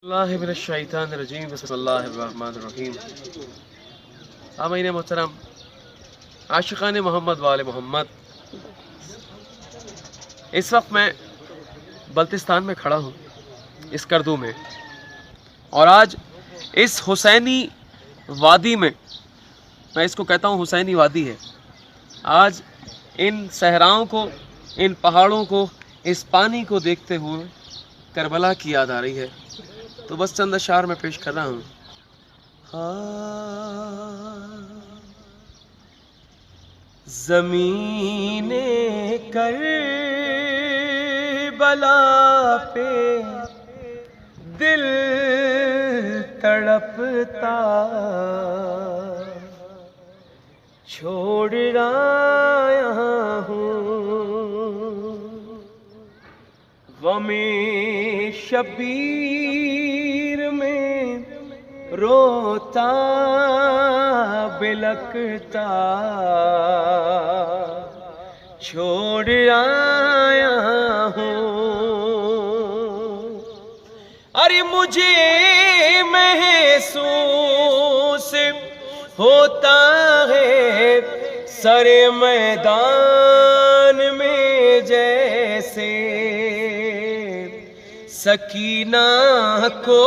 اللہ من الشیطان الرجیم بسم اللہ الرحمن الرحیم۔ آمین محترم عاشقان محمد وآل محمد، اس وقت میں بلتستان میں کھڑا ہوں، اس کردو میں، اور آج اس حسینی وادی میں اس کو کہتا ہوں حسینی وادی ہے۔ آج ان صحراؤں کو، ان پہاڑوں کو، اس پانی کو دیکھتے ہوئے کربلا کی یاد آ رہی ہے، تو بس چند اشعار میں پیش کر رہا ہوں۔ زمین کربلا پہ دل تڑپتا، چھوڑ آیا ہوں غم شبیر میں روتا بلکتا، چھوڑ آیا ہوں۔ ارے مجھے محسوس ہوتا ہے سر میدان میں جیسے سکینہ کو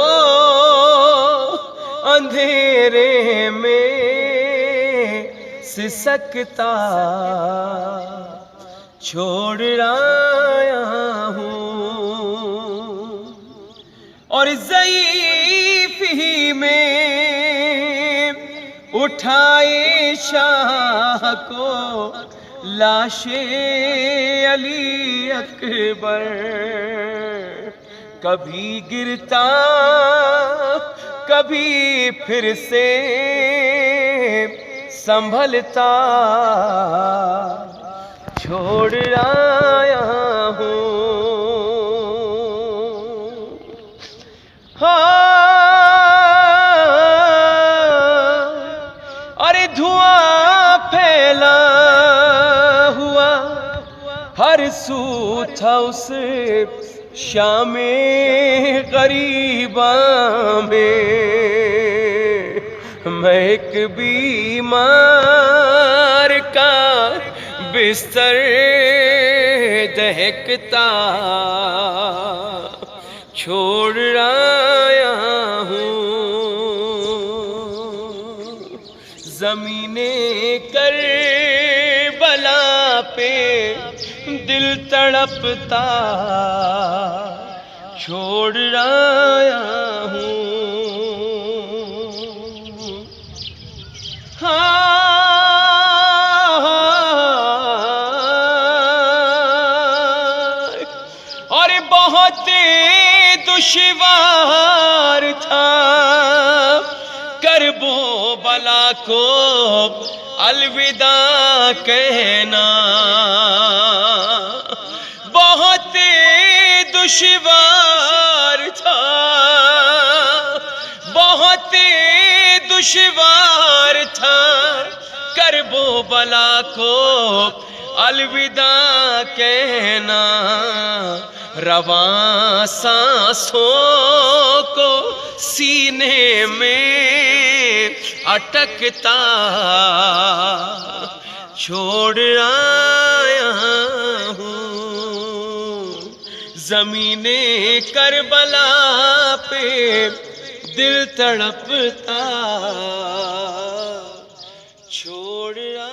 اندھیرے میں سسکتا، چھوڑ آیا ہوں۔ اور ضعیف ہی میں اٹھائے شاہ کو لاش علی اکبر، کبھی گرتا کبھی پھر سے سنبھلتا، چھوڑ آیا ہوں۔ ارے دھواں پھیلا ہوا ہر سو تھا اس شام غریباں میں، میں ایک بیمار کا بستر دہکتا، چھوڑ آیا ہوں۔ زمین کربلا پہ دل تڑپتا، چھوڑ آیا ہوں۔ اور بہت دشوار تھا کرب و بلا کو الوداع کہنا، بہت دشوار تھا، بہت دشوار تھا کرب و بلا کو الوداع کہنا، رواں سانسوں کو سینے میں اٹکتا، چھوڑ آیا ہوں۔ زمین کربلا پہ دل تڑپتا، چھوڑ آیا